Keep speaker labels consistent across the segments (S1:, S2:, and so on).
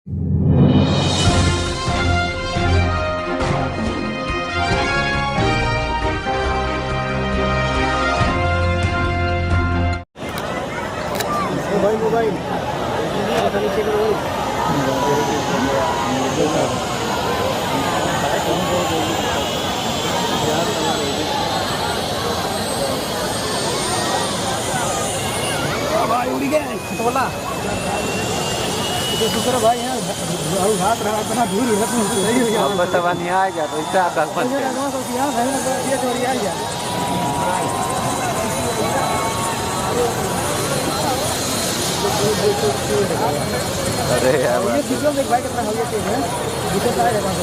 S1: Mobile भाई उड़ी गए बोला दूसरा भाई यहाँ घाट रहा इतना दूर सही हो गया
S2: बस अब नहीं आ गया तो इससे आता अरे यार
S1: ये वीडियो में भाई कितना हो गया तेज है वीडियो का है बात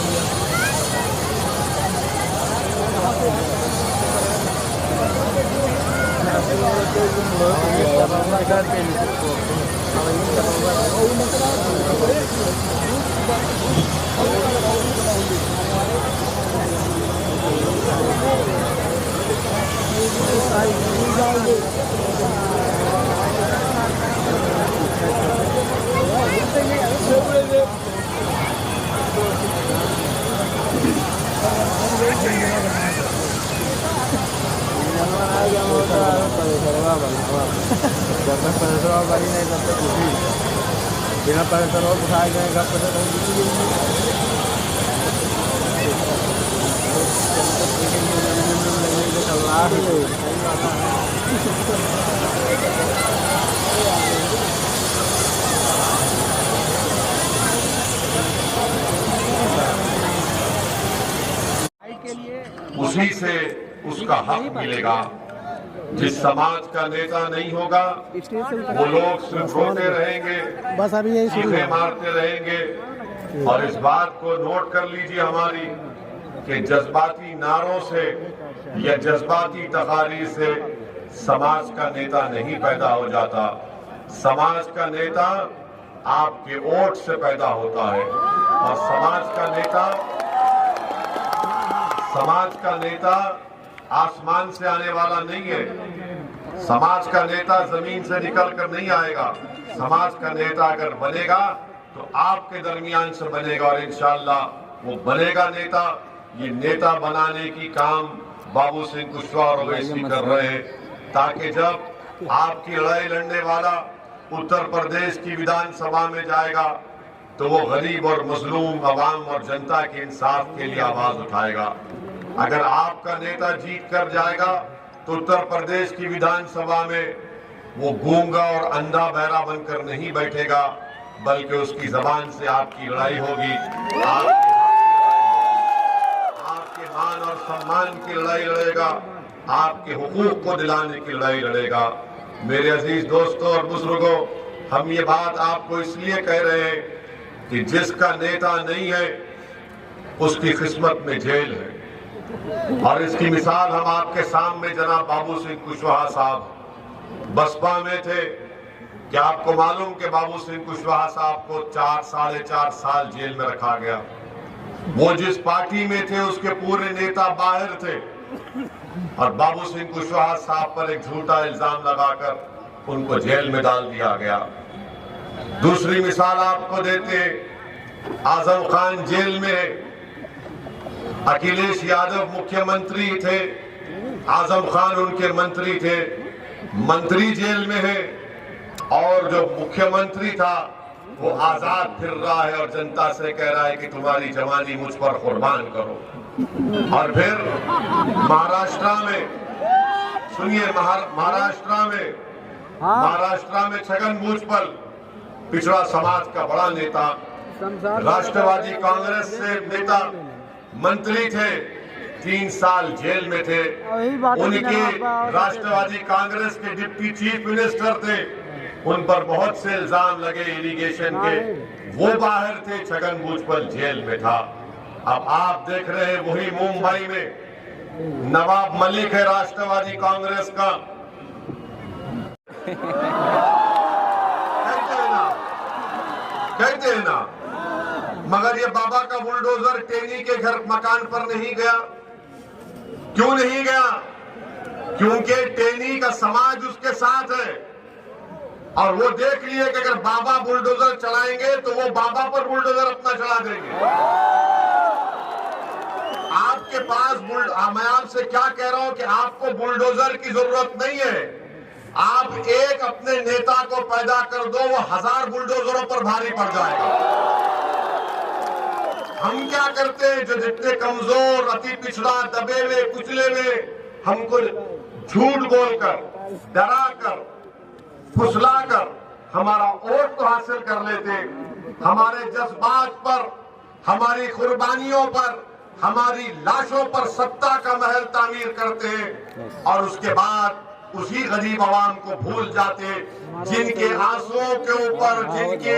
S1: बिना पैसा और उठाए गए घर पर
S3: उसी से उसका हक मिलेगा। जिस समाज का नेता नहीं होगा वो लोग सिर्फ रोते रहेंगे,
S1: बस अभी यही
S3: चीखें मारते रहेंगे। और इस बात को नोट कर लीजिए हमारी कि जज्बाती नारों से या जज्बाती तकारीर से समाज का नेता नहीं पैदा हो जाता। समाज का नेता आपके वोट से पैदा होता है और समाज का नेता आसमान से आने वाला नहीं है। समाज का नेता जमीन से निकल कर नहीं आएगा। समाज का नेता अगर बनेगा तो आपके दरमियान से बनेगा और इंशाअल्लाह वो बनेगा नेता। ये नेता बनाने की काम बाबू सिंह कुशवाहा और ओवैसी कर रहे हैं ताकि जब आपकी लड़ाई लड़ने वाला उत्तर प्रदेश की विधानसभा में जाएगा तो वो गरीब और मजलूम अवाम और जनता के इंसाफ के लिए आवाज उठाएगा। अगर आपका नेता जीत कर जाएगा तो उत्तर प्रदेश की विधानसभा में वो गूंगा और अंधा बहरा बनकर नहीं बैठेगा, बल्कि उसकी जबान से आपकी लड़ाई होगी। आपके मान और सम्मान की लड़ाई लड़ेगा, आपके हुकूक को दिलाने की लड़ाई लड़ेगा। मेरे अजीज दोस्तों और बुजुर्गों, हम ये बात आपको इसलिए कह रहे हैं कि जिसका नेता नहीं है उसकी किस्मत में जेल है। और इसकी मिसाल हम आपके सामने जनाब बाबू सिंह कुशवाहा साहब बसपा में थे। क्या आपको मालूम कि बाबू सिंह कुशवाहा साहब को 4-4.5 साल जेल में रखा गया? वो जिस पार्टी में थे उसके पूरे नेता बाहर थे और बाबू सिंह कुशवाहा साहब पर एक झूठा इल्जाम लगाकर उनको जेल में डाल दिया गया। दूसरी मिसाल आपको देते, आजम खान जेल में है, अखिलेश यादव मुख्यमंत्री थे, आजम खान उनके मंत्री थे, मंत्री जेल में है और जो मुख्यमंत्री था वो आजाद फिर रहा है और जनता से कह रहा है कि तुम्हारी जवानी मुझ पर कुर्बान करो। और फिर महाराष्ट्र में सुनिए, महाराष्ट्र में छगन भुजबल पिछड़ा समाज का बड़ा नेता, राष्ट्रवादी कांग्रेस से नेता, मंत्री थे, 3 साल जेल में थे। उनके राष्ट्रवादी कांग्रेस के डिप्टी चीफ मिनिस्टर थे, उन पर बहुत से इल्जाम लगे इरिगेशन के, वो बाहर थे, छगन भुजबल जेल में था। अब आप देख रहे हैं वही मुंबई में नवाब मलिक है राष्ट्रवादी कांग्रेस का, कहते हैं ना, मगर ये बाबा का बुलडोजर टेनी के घर मकान पर नहीं गया। क्यों नहीं गया? क्योंकि टेनी का समाज उसके साथ है और वो देख लिए कि अगर बाबा बुलडोजर चलाएंगे तो वो बाबा पर बुलडोजर अपना चढ़ा देंगे। आपके पास मैं आपसे क्या कह रहा हूं कि आपको बुलडोजर की जरूरत नहीं है। आप एक अपने नेता को पैदा कर दो, वो 1000 बुलडोजरों पर भारी पड़ जाएगा। हम क्या करते हैं, जो जितने कमजोर, अति पिछड़ा, दबे हुए, कुचले हुए, हमको झूठ बोलकर, डराकर, फुसलाकर हमारा वोट तो हासिल कर लेते, हमारे जज्बात पर, हमारी कुर्बानियों पर, हमारी लाशों पर सत्ता का महल तामीर करते हैं और उसके बाद उसी गरीब आवाम को भूल जाते, जिनके आंसुओं के ऊपर, जिनकी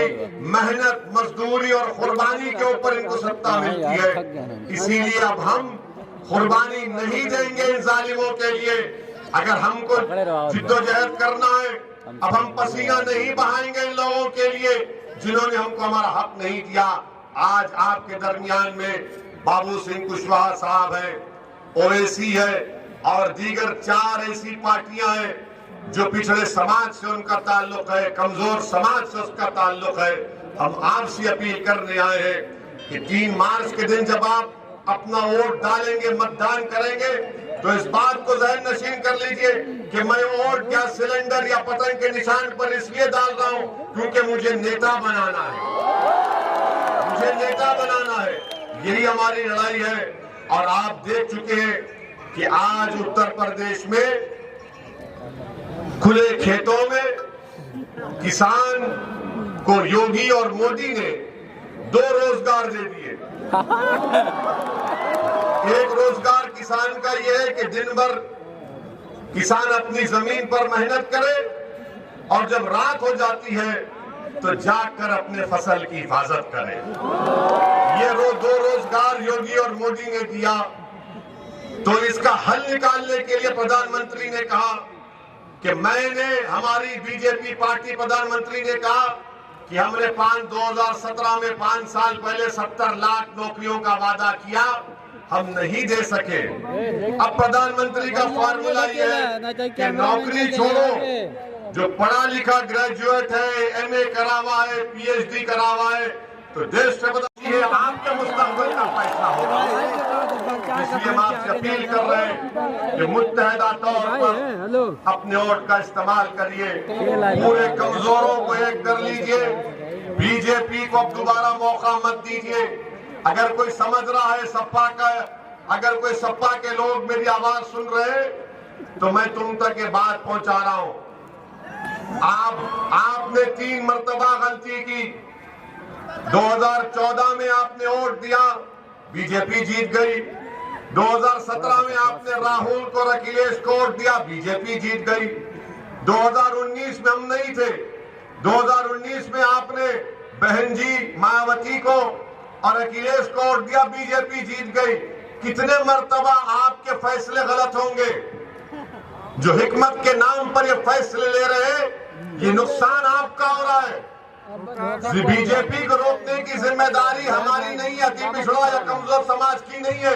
S3: मेहनत, मजदूरी और कुर्बानी के ऊपर इनको सत्ता मिलती है। इसीलिए अब हम कुर्बानी नहीं देंगे इन जालिमों के लिए। अगर हमको जिद्दोजहद करना है, अब हम पसीना नहीं बहाएंगे इन लोगों के लिए जिन्होंने हमको हमारा हक नहीं दिया। आज आपके दरमियान में बाबू सिंह कुशवाहा साहब हैं, ओवैसी है और दीगर 4 ऐसी पार्टियां हैं जो पिछड़े समाज से उनका ताल्लुक है, कमजोर समाज से उसका ताल्लुक है। हम आपसे अपील करने आए हैं कि 3 मार्च के दिन जब आप अपना वोट डालेंगे, मतदान करेंगे, तो इस बात को जहन नशीन कर लीजिए कि मैं वोट गैस सिलेंडर या पतंग के निशान पर इसलिए डाल रहा हूं क्योंकि मुझे नेता बनाना है, मुझे नेता बनाना है। यही हमारी लड़ाई है। और आप देख चुके हैं कि आज उत्तर प्रदेश में खुले खेतों में किसान को योगी और मोदी ने 2 रोजगार दे दिए। एक रोजगार किसान का यह है कि दिन भर किसान अपनी जमीन पर मेहनत करे और जब रात हो जाती है तो जाकर अपने फसल की हिफाजत करे। ये 2 रोजगार योगी और मोदी ने दिया। तो इसका हल निकालने के लिए प्रधानमंत्री ने कहा कि हमारी बीजेपी पार्टी प्रधानमंत्री ने कहा कि हमने 2017 में 5 साल पहले 70 लाख नौकरियों का वादा किया, हम नहीं दे सके। अब प्रधानमंत्री का फॉर्मूला ये है कि नौकरी छोड़ो, जो पढ़ा लिखा ग्रेजुएट है, MA करा हुआ है, PhD करा हुआ है, तो देश से बताइए आपके मुस्तकबिल का फैसला होगा। इसलिए हम आपसे अपील कर रहे हैं कि मुत्तहदा तौर पर अपने वोट का इस्तेमाल करिए, पूरे कमजोरों को एक कर लीजिए, बीजेपी को अब दोबारा मौका मत दीजिए। अगर कोई समझ रहा है सपा का, अगर कोई सपा के लोग मेरी आवाज सुन रहे हैं तो मैं तुम तक ये बात पहुंचा रहा हूं। आपने 3 मर्तबा गलती की। 2014 में आपने वोट दिया, बीजेपी जीत गई। 2017 में आपने राहुल को, अखिलेश को वोट दिया, बीजेपी जीत गई। 2019 में हम नहीं थे, 2019 में आपने बहन जी मायावती को और अखिलेश को वोट दिया, बीजेपी जीत गई। कितने मर्तबा आपके फैसले गलत होंगे? जो हिकमत के नाम पर ये फैसले ले रहे हैं, ये नुकसान आपका हो रहा है। बीजेपी को रोकने की जिम्मेदारी हमारी नहीं है, अति पिछड़ा या कमजोर समाज की नहीं है।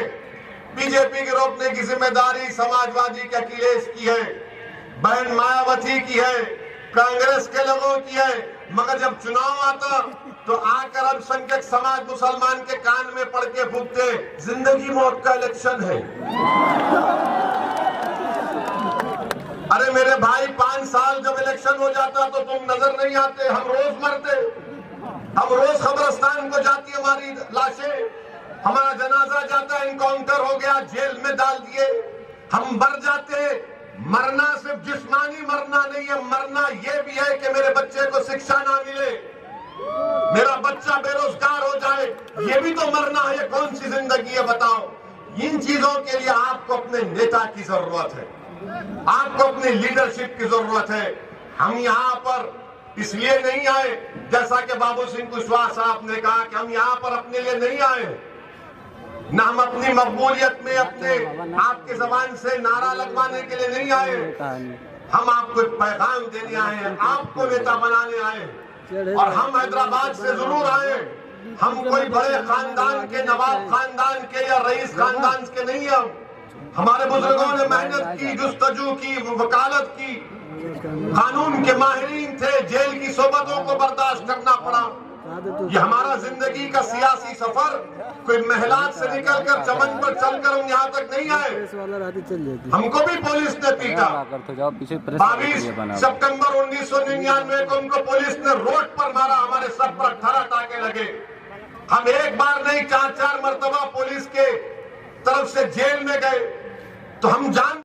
S3: बीजेपी को रोकने की जिम्मेदारी समाजवादी के अखिलेश की है, बहन मायावती की है, कांग्रेस के लोगों की है। मगर जब चुनाव आता तो आकर अल्पसंख्यक समाज मुसलमान के कान में पड़ के फूकते, जिंदगी मौत का इलेक्शन है। अरे मेरे भाई, 5 साल जब इलेक्शन हो जाता तो तुम नजर नहीं आते, हम रोज मरते, हम रोज कब्रिस्तान को जाती हमारी लाशें, हमारा जनाजा जाता, इनकाउंटर हो गया, जेल में डाल दिए, हम मर जाते। मरना सिर्फ जिस्मानी मरना नहीं है, मरना यह भी है कि मेरे बच्चे को शिक्षा ना मिले, मेरा बच्चा बेरोजगार हो जाए, ये भी तो मरना है। ये कौन सी जिंदगी है बताओ? इन चीजों के लिए आपको अपने नेता की जरूरत है, आपको अपनी लीडरशिप की जरूरत है। हम यहाँ पर इसलिए नहीं आए, जैसा कि बाबू सिंह कुशवाहा साहब ने कहा कि हम यहाँ पर अपने लिए नहीं आए, न हम अपनी मकबूलियत में अपने आपके जबान से नारा लगवाने के लिए नहीं आए। हम आपको एक पैगाम देने आए हैं, आपको नेता बनाने आए हैं। और हम हैदराबाद से जरूर आए, हम कोई बड़े खानदान के, नवाब खानदान के या रईस खानदान के नहीं हैं। हमारे बुजुर्गों ने मेहनत की, जुस्तजू की, वकालत की, कानून के माहिरीन थे, जेल की सोबतों को बर्दाश्त करना पड़ा। ये हमारा जिंदगी का सियासी सफर कोई महलात से निकलकर चमन पर चलकर हम यहाँ तक नहीं आए। हमको भी पुलिस ने पीटा। 22 सितंबर 1999 को उनको पुलिस ने रोड पर मारा, हमारे सर पर 18 टाके लगे। हम एक बार नहीं 4-4 मरतबा पुलिस के तरफ से जेल में गए। तो हम जान